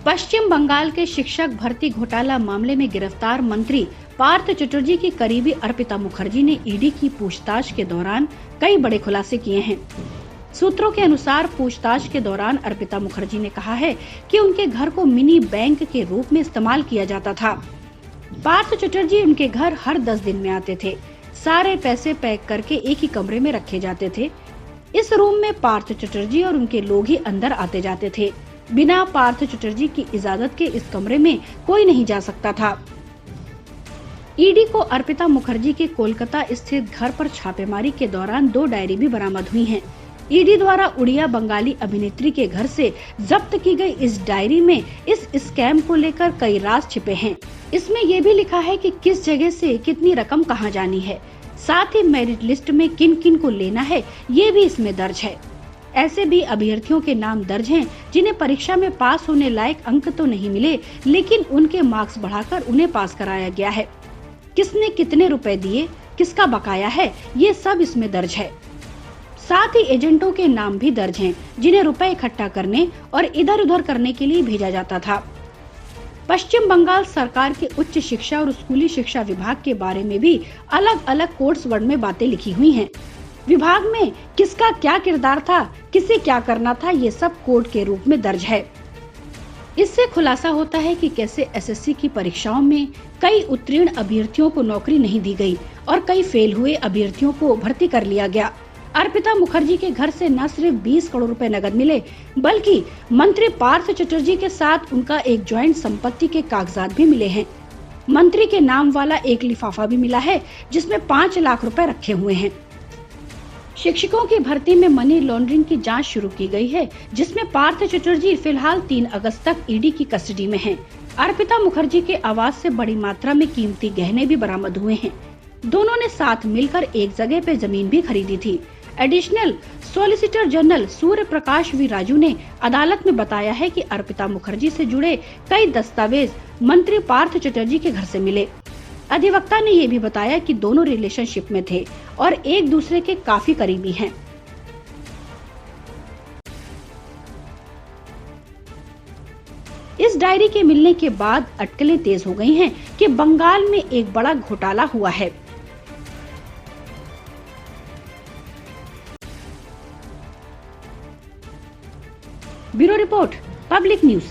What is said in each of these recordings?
पश्चिम बंगाल के शिक्षक भर्ती घोटाला मामले में गिरफ्तार मंत्री पार्थ चटर्जी की करीबी अर्पिता मुखर्जी ने ईडी की पूछताछ के दौरान कई बड़े खुलासे किए हैं। सूत्रों के अनुसार पूछताछ के दौरान अर्पिता मुखर्जी ने कहा है कि उनके घर को मिनी बैंक के रूप में इस्तेमाल किया जाता था। पार्थ चटर्जी उनके घर हर 10 दिन में आते थे। सारे पैसे पैक करके एक ही कमरे में रखे जाते थे। इस रूम में पार्थ चटर्जी और उनके लोग ही अंदर आते जाते थे। बिना पार्थ चटर्जी की इजाजत के इस कमरे में कोई नहीं जा सकता था। ईडी को अर्पिता मुखर्जी के कोलकाता स्थित घर पर छापेमारी के दौरान 2 डायरी भी बरामद हुई हैं। ईडी द्वारा उड़िया बंगाली अभिनेत्री के घर से जब्त की गई इस डायरी में इस स्कैम को लेकर कई राज छिपे हैं। इसमें ये भी लिखा है कि किस जगह से कितनी रकम कहाँ जानी है, साथ ही मेरिट लिस्ट में किन किन को लेना है, ये भी इसमें दर्ज है। ऐसे भी अभ्यर्थियों के नाम दर्ज हैं जिन्हें परीक्षा में पास होने लायक अंक तो नहीं मिले, लेकिन उनके मार्क्स बढ़ाकर उन्हें पास कराया गया है। किसने कितने रुपए दिए, किसका बकाया है, ये सब इसमें दर्ज है। साथ ही एजेंटों के नाम भी दर्ज हैं जिन्हें रुपए इकट्ठा करने और इधर उधर करने के लिए भेजा जाता था। पश्चिम बंगाल सरकार के उच्च शिक्षा और स्कूली शिक्षा विभाग के बारे में भी अलग अलग कोड्स वर्ड में बातें लिखी हुई हैं। विभाग में किसका क्या किरदार था, किसे क्या करना था, ये सब कोड के रूप में दर्ज है। इससे खुलासा होता है कि कैसे एसएससी की परीक्षाओं में कई उत्तीर्ण अभ्यर्थियों को नौकरी नहीं दी गई और कई फेल हुए अभ्यर्थियों को भर्ती कर लिया गया। अर्पिता मुखर्जी के घर से न सिर्फ 20 करोड़ रुपए नकद मिले, बल्कि मंत्री पार्थ चटर्जी के साथ उनका एक ज्वाइंट संपत्ति के कागजात भी मिले हैं। मंत्री के नाम वाला एक लिफाफा भी मिला है जिसमें 5 लाख रुपए रखे हुए हैं। शिक्षकों की भर्ती में मनी लॉन्ड्रिंग की जांच शुरू की गई है, जिसमें पार्थ चटर्जी फिलहाल 3 अगस्त तक ईडी की कस्टडी में हैं। अर्पिता मुखर्जी के आवास से बड़ी मात्रा में कीमती गहने भी बरामद हुए हैं। दोनों ने साथ मिलकर एक जगह पे जमीन भी खरीदी थी। Additional solicitor general Surya Prakash V Raju ने अदालत में बताया है कि अर्पिता मुखर्जी से जुड़े कई दस्तावेज मंत्री पार्थ चटर्जी के घर से मिले। अधिवक्ता ने ये भी बताया कि दोनों रिलेशनशिप में थे और एक दूसरे के काफी करीबी हैं। इस डायरी के मिलने के बाद अटकलें तेज हो गई हैं कि बंगाल में एक बड़ा घोटाला हुआ है। Bureau report, public news.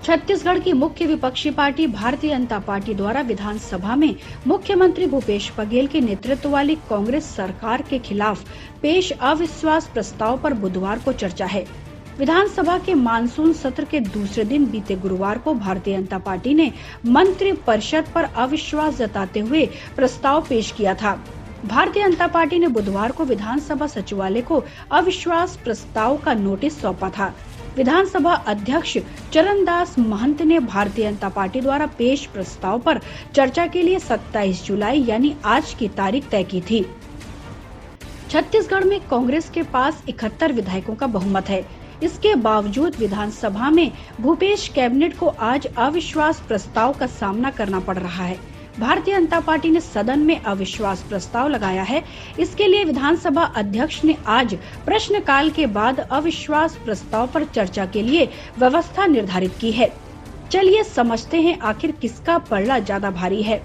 Chhattisgarh की मुख्य विपक्षी पार्टी भारतीय जनता पार्टी द्वारा विधानसभा में मुख्यमंत्री भूपेश बघेल के नेतृत्व वाली कांग्रेस सरकार के खिलाफ पेश अविश्वास प्रस्ताव पर बुधवार को चर्चा है। विधानसभा के मानसून सत्र के दूसरे दिन बीते गुरुवार को भारतीय जनता पार्टी ने मंत्री परिषद पर अविश्वास जताते हुए प्रस्ताव पेश किया था। भारतीय जनता पार्टी ने बुधवार को विधानसभा सचिवालय को अविश्वास प्रस्ताव का नोटिस सौंपा था। विधानसभा अध्यक्ष चरणदास महंत ने भारतीय जनता पार्टी द्वारा पेश प्रस्ताव पर चर्चा के लिए 27 जुलाई यानी आज की तारीख तय की थी। छत्तीसगढ़ में कांग्रेस के पास 71 विधायकों का बहुमत है। इसके बावजूद विधानसभा में भूपेश कैबिनेट को आज अविश्वास प्रस्ताव का सामना करना पड़ रहा है। भारतीय जनता पार्टी ने सदन में अविश्वास प्रस्ताव लगाया है। इसके लिए विधानसभा अध्यक्ष ने आज प्रश्नकाल के बाद अविश्वास प्रस्ताव पर चर्चा के लिए व्यवस्था निर्धारित की है। चलिए समझते हैं आखिर किसका पलड़ा ज्यादा भारी है।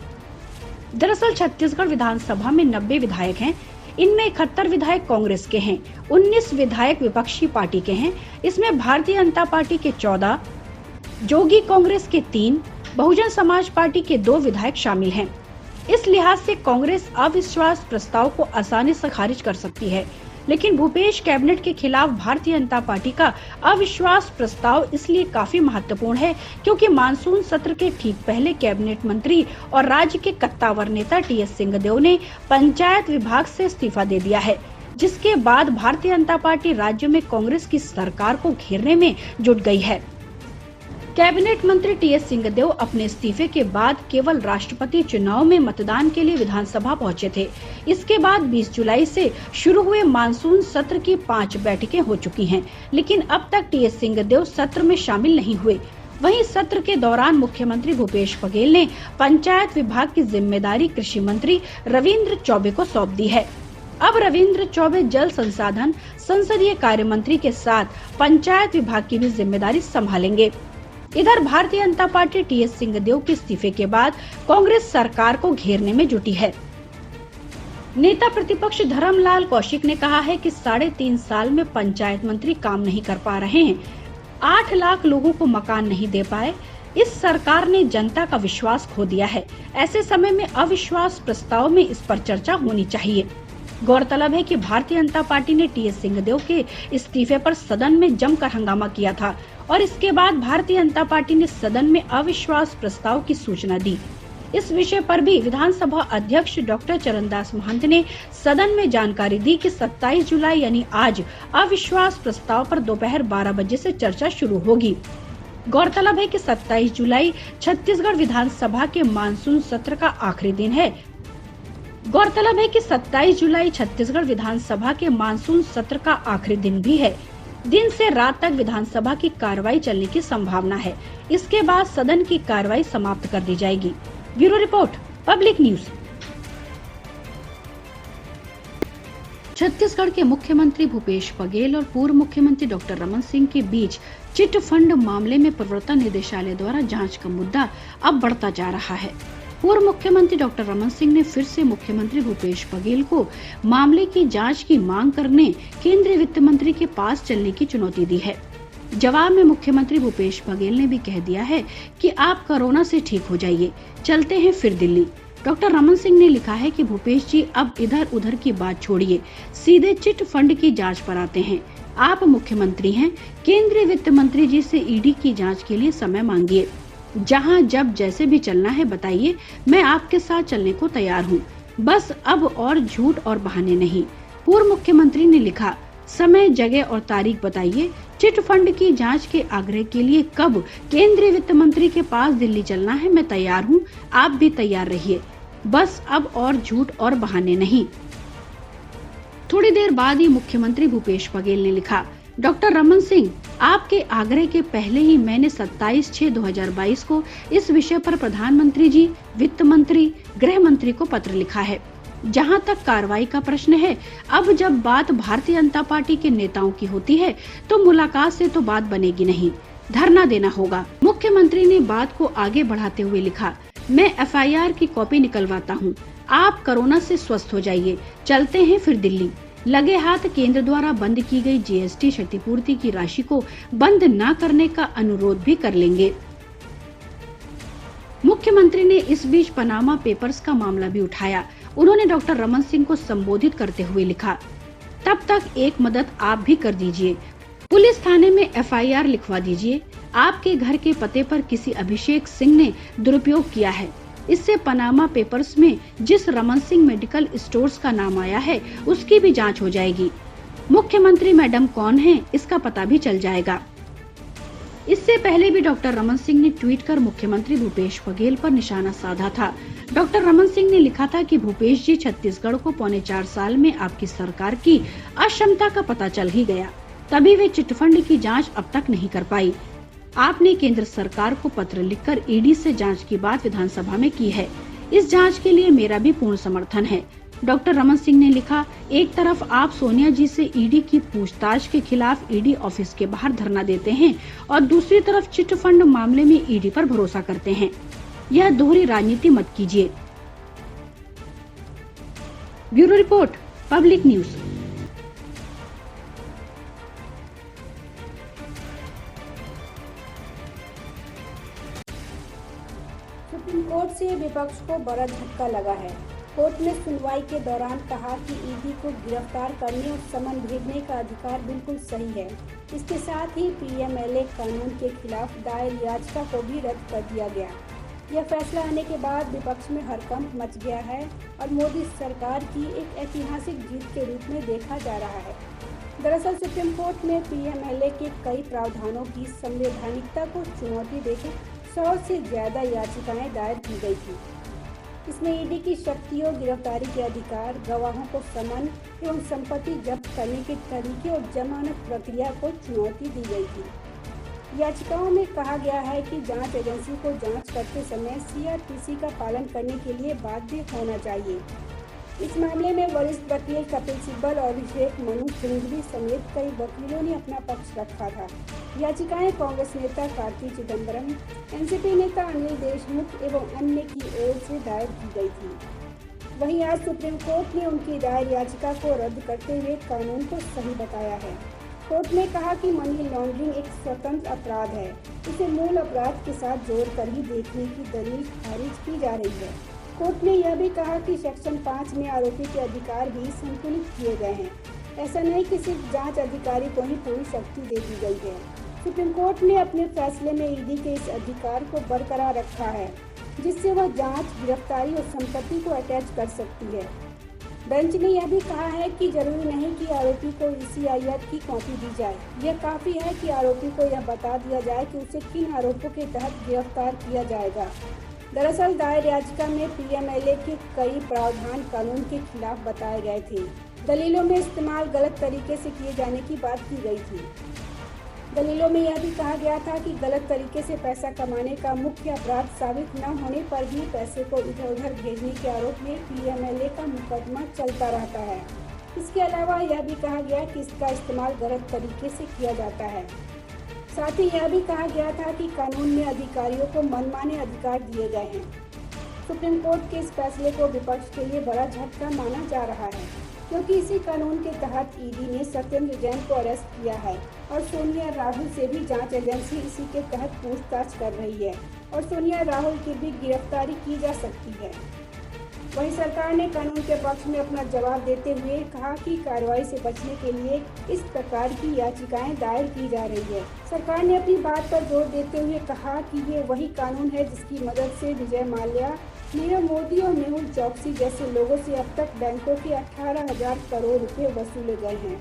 दरअसल छत्तीसगढ़ विधानसभा में 90 विधायक हैं। इनमें 71 विधायक कांग्रेस के हैं, 19 विधायक विपक्षी पार्टी के हैं। इसमें भारतीय जनता पार्टी के 14, जोगी कांग्रेस के 3, बहुजन समाज पार्टी के 2 विधायक शामिल हैं। इस लिहाज से कांग्रेस अविश्वास प्रस्ताव को आसानी से खारिज कर सकती है, लेकिन भूपेश कैबिनेट के खिलाफ भारतीय जनता पार्टी का अविश्वास प्रस्ताव इसलिए काफी महत्वपूर्ण है क्योंकि मानसून सत्र के ठीक पहले कैबिनेट मंत्री और राज्य के कत्तावर नेता टीएस सिंहदेव ने पंचायत विभाग से इस्तीफा दे दिया है, जिसके बाद भारतीय जनता पार्टी राज्य में कांग्रेस की सरकार को घेरने में जुट गई है। कैबिनेट मंत्री टीएस सिंहदेव अपने इस्तीफे के बाद केवल राष्ट्रपति चुनाव में मतदान के लिए विधानसभा पहुंचे थे। इसके बाद 20 जुलाई से शुरू हुए मानसून सत्र की 5 बैठकें हो चुकी हैं, लेकिन अब तक टीएस सिंहदेव सत्र में शामिल नहीं हुए। वहीं सत्र के दौरान मुख्यमंत्री भूपेश बघेल ने पंचायत विभाग की जिम्मेदारी कृषि मंत्री रविंद्र चौबे को सौंप दी है। अब रविंद्र चौबे जल संसाधन संसदीय कार्य मंत्री के साथ पंचायत विभाग की भी जिम्मेदारी संभालेंगे। इधर भारतीय जनता पार्टी टीएस सिंहदेव के इस्तीफे के बाद कांग्रेस सरकार को घेरने में जुटी है। नेता प्रतिपक्ष धर्मलाल कौशिक ने कहा है कि 3.5 साल में पंचायत मंत्री काम नहीं कर पा रहे हैं, 8 लाख लोगों को मकान नहीं दे पाए। इस सरकार ने जनता का विश्वास खो दिया है। ऐसे समय में अविश्वास प्रस्ताव में इस पर चर्चा होनी चाहिए। गौरतलब है कि भारतीय जनता पार्टी ने टीएस सिंहदेव के इस्तीफे पर सदन में जमकर हंगामा किया था और इसके बाद भारतीय जनता पार्टी ने सदन में अविश्वास प्रस्ताव की सूचना दी। इस विषय पर भी विधानसभा अध्यक्ष डॉक्टर चरणदास महंत ने सदन में जानकारी दी कि 27 जुलाई यानी आज अविश्वास प्रस्ताव पर दोपहर 12 बजे से चर्चा शुरू होगी। गौरतलब है कि 27 जुलाई छत्तीसगढ़ विधानसभा के मानसून सत्र का आखिरी दिन है। गौरतलब है कि 27 जुलाई छत्तीसगढ़ विधानसभा के मानसून सत्र का आखिरी दिन भी है। दिन से रात तक विधानसभा की कार्रवाई चलने की संभावना है। इसके बाद सदन की कार्रवाई समाप्त कर दी जाएगी। Bureau report, public news. Chhattisgarh के मुख्यमंत्री भूपेश बघेल और पूर्व मुख्यमंत्री डॉक्टर रमन सिंह के बीच चिट फंड मामले में प्रवर्तन निदेशालय द्वारा जांच का मुद्दा अब बढ़ता जा रहा है। पूर्व मुख्यमंत्री डॉक्टर रमन सिंह ने फिर से मुख्यमंत्री भूपेश बघेल को मामले की जांच की मांग करने केंद्रीय वित्त मंत्री के पास चलने की चुनौती दी है। जवाब में मुख्यमंत्री भूपेश बघेल ने भी कह दिया है कि आप कोरोना से ठीक हो जाइए, चलते हैं फिर दिल्ली। डॉक्टर रमन सिंह ने लिखा है कि भूपेश जी अब इधर उधर की बात छोड़िए, सीधे चिट फंड की जांच पर आते हैं। आप मुख्यमंत्री हैं, केंद्रीय वित्त मंत्री जी से ईडी की जांच के लिए समय मांगिए। जहां जब जैसे भी चलना है बताइए, मैं आपके साथ चलने को तैयार हूं। बस अब और झूठ और बहाने नहीं। पूर्व मुख्यमंत्री ने लिखा, समय, जगह और तारीख बताइए। चिट फंड की जांच के आग्रह के लिए कब केंद्रीय वित्त मंत्री के पास दिल्ली चलना है, मैं तैयार हूं, आप भी तैयार रहिए। बस अब और झूठ और बहाने नहीं। थोड़ी देर बाद ही मुख्यमंत्री भूपेश बघेल ने लिखा, डॉक्टर रमन सिंह, आपके आग्रह के पहले ही मैंने 27/6/2022 को इस विषय पर प्रधानमंत्री जी, वित्त मंत्री, गृह मंत्री को पत्र लिखा है। जहां तक कार्रवाई का प्रश्न है, अब जब बात भारतीय जनता पार्टी के नेताओं की होती है तो मुलाकात से तो बात बनेगी नहीं, धरना देना होगा। मुख्यमंत्री ने बात को आगे बढ़ाते हुए लिखा, मैं FIR की कॉपी निकलवाता हूँ, आप कोरोना से स्वस्थ हो जाइए, चलते हैं फिर दिल्ली। लगे हाथ केंद्र द्वारा बंद की गई GST क्षतिपूर्ति की राशि को बंद न करने का अनुरोध भी कर लेंगे। मुख्यमंत्री ने इस बीच पनामा पेपर्स का मामला भी उठाया। उन्होंने डॉक्टर रमन सिंह को संबोधित करते हुए लिखा, तब तक एक मदद आप भी कर दीजिए, पुलिस थाने में FIR लिखवा दीजिए। आपके घर के पते पर किसी अभिषेक सिंह ने दुरुपयोग किया है। इससे पनामा पेपर्स में जिस रमन सिंह मेडिकल स्टोर्स का नाम आया है उसकी भी जांच हो जाएगी। मुख्यमंत्री मैडम कौन है इसका पता भी चल जाएगा। इससे पहले भी डॉक्टर रमन सिंह ने ट्वीट कर मुख्यमंत्री भूपेश बघेल पर निशाना साधा था। डॉक्टर रमन सिंह ने लिखा था कि भूपेश जी, छत्तीसगढ़ को 4.25 साल में आपकी सरकार की अक्षमता का पता चल ही गया, तभी वे चिटफंड की जांच अब तक नहीं कर पाई। आपने केंद्र सरकार को पत्र लिखकर ईडी से जांच की बात विधानसभा में की है। इस जांच के लिए मेरा भी पूर्ण समर्थन है। डॉक्टर रमन सिंह ने लिखा, एक तरफ आप सोनिया जी से ईडी की पूछताछ के खिलाफ ईडी ऑफिस के बाहर धरना देते हैं और दूसरी तरफ चिट फंड मामले में ईडी पर भरोसा करते हैं। यह दोहरी राजनीति मत कीजिए। Bureau report, public news. Supreme court से विपक्ष को बड़ा झटका लगा है। कोर्ट ने सुनवाई के दौरान कहा कि ईडी को गिरफ्तार करने और समन भेजने का अधिकार बिल्कुल सही है। इसके साथ ही पीएमएलए कानून के खिलाफ दायर याचिका को भी रद्द कर दिया गया। यह फैसला आने के बाद विपक्ष में हड़कंप मच गया है और मोदी सरकार की एक ऐतिहासिक जीत के रूप में देखा जा रहा है। दरअसल सुप्रीम कोर्ट में पीएमएलए के कई प्रावधानों की संवैधानिकता को चुनौती देकर 100 से ज्यादा याचिकाएं दायर की गई थी। इसमें ईडी की शक्तियों, गिरफ्तारी के अधिकार, गवाहों को समन एवं संपत्ति जब्त करने के तरीके और जमानत प्रक्रिया को चुनौती दी गई थी। याचिकाओं में कहा गया है कि जांच एजेंसी को जांच करते समय सीआरपीसी का पालन करने के लिए बाध्य होना चाहिए। इस मामले में वरिष्ठ वकील कपिल सिब्बल और अभिषेक मनु सिंघवी समेत कई वकीलों ने अपना पक्ष रखा था। याचिकाएं कांग्रेस नेता कार्ति चिदंबरम, एनसीपी नेता अनिल देशमुख एवं अन्य की ओर से दायर की गई थी। वहीं आज सुप्रीम कोर्ट ने उनकी दायर याचिका को रद्द करते हुए कानून को सही बताया है। कोर्ट ने कहा कि मनी लॉन्ड्रिंग एक स्वतंत्र अपराध है, इसे मूल अपराध के साथ जोड़कर ही देखने की दलील खारिज की जा रही है। कोर्ट ने यह भी कहा कि सेक्शन 5 में आरोपी के अधिकार भी संतुलित किए गए हैं। ऐसा नहीं कि सिर्फ जांच अधिकारी को ही पूरी शक्ति दे दी गई है। सुप्रीम कोर्ट ने अपने फैसले में ईडी के इस अधिकार को बरकरार रखा है, जिससे वह जांच, गिरफ्तारी और संपत्ति को अटैच कर सकती है। बेंच ने यह भी कहा है कि जरूरी नहीं कि आरोपी को ECIR की कॉपी दी जाए। यह काफी है कि आरोपी को यह बता दिया जाए कि उसे किन आरोपों के तहत गिरफ्तार किया जाएगा। दरअसल दायर याचिका में PMLA के कई प्रावधान कानून के खिलाफ बताए गए थे। दलीलों में इस्तेमाल गलत तरीके से किए जाने की बात की गई थी। दलीलों में यह भी कहा गया था कि गलत तरीके से पैसा कमाने का मुख्य अपराध साबित न होने पर भी पैसे को इधर उधर भेजने के आरोप में PMLA का मुकदमा चलता रहता है। इसके अलावा यह भी कहा गया कि इसका इस्तेमाल गलत तरीके से किया जाता है। साथ ही यह भी कहा गया था कि कानून में अधिकारियों को मनमाने अधिकार दिए गए हैं। सुप्रीम कोर्ट के इस फैसले को विपक्ष के लिए बड़ा झटका माना जा रहा है, क्योंकि इसी कानून के तहत ईडी ने सत्येंद्र जैन को अरेस्ट किया है और सोनिया राहुल से भी जांच एजेंसी इसी के तहत पूछताछ कर रही है और सोनिया राहुल की भी गिरफ्तारी की जा सकती है। वहीं सरकार ने कानून के पक्ष में अपना जवाब देते हुए कहा कि कार्रवाई से बचने के लिए इस प्रकार की याचिकाएं दायर की जा रही है। सरकार ने अपनी बात पर जोर देते हुए कहा कि ये वही कानून है जिसकी मदद से विजय माल्या, नीरव मोदी और मेहुल चोकसी जैसे लोगों से अब तक बैंकों के 18,000 करोड़ रुपए वसूले गए हैं।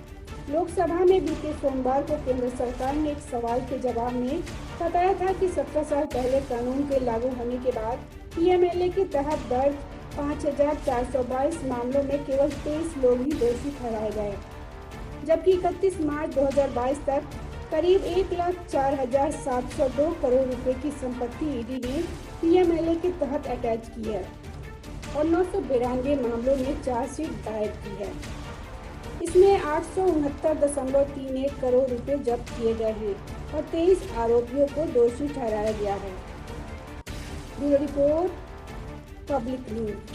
लोकसभा में बीते सोमवार को केंद्र सरकार ने एक सवाल के जवाब में बताया था कि 17 साल पहले कानून के लागू होने के बाद PMLA के तहत दर्ज 5,422 मामलों में केवल 23 लोग ही दोषी ठहराए गए, जबकि 31 मार्च 2022 तक करीब 1,04,702 करोड़ रुपए की संपत्ति ईडी ने PMLA के तहत अटैच की है और 992 मामलों में चार्जशीट दायर की है। इसमें 869.31 करोड़ रुपए जब्त किए गए हैं और 23 आरोपियों को दोषी ठहराया गया है। Bureau report, public news.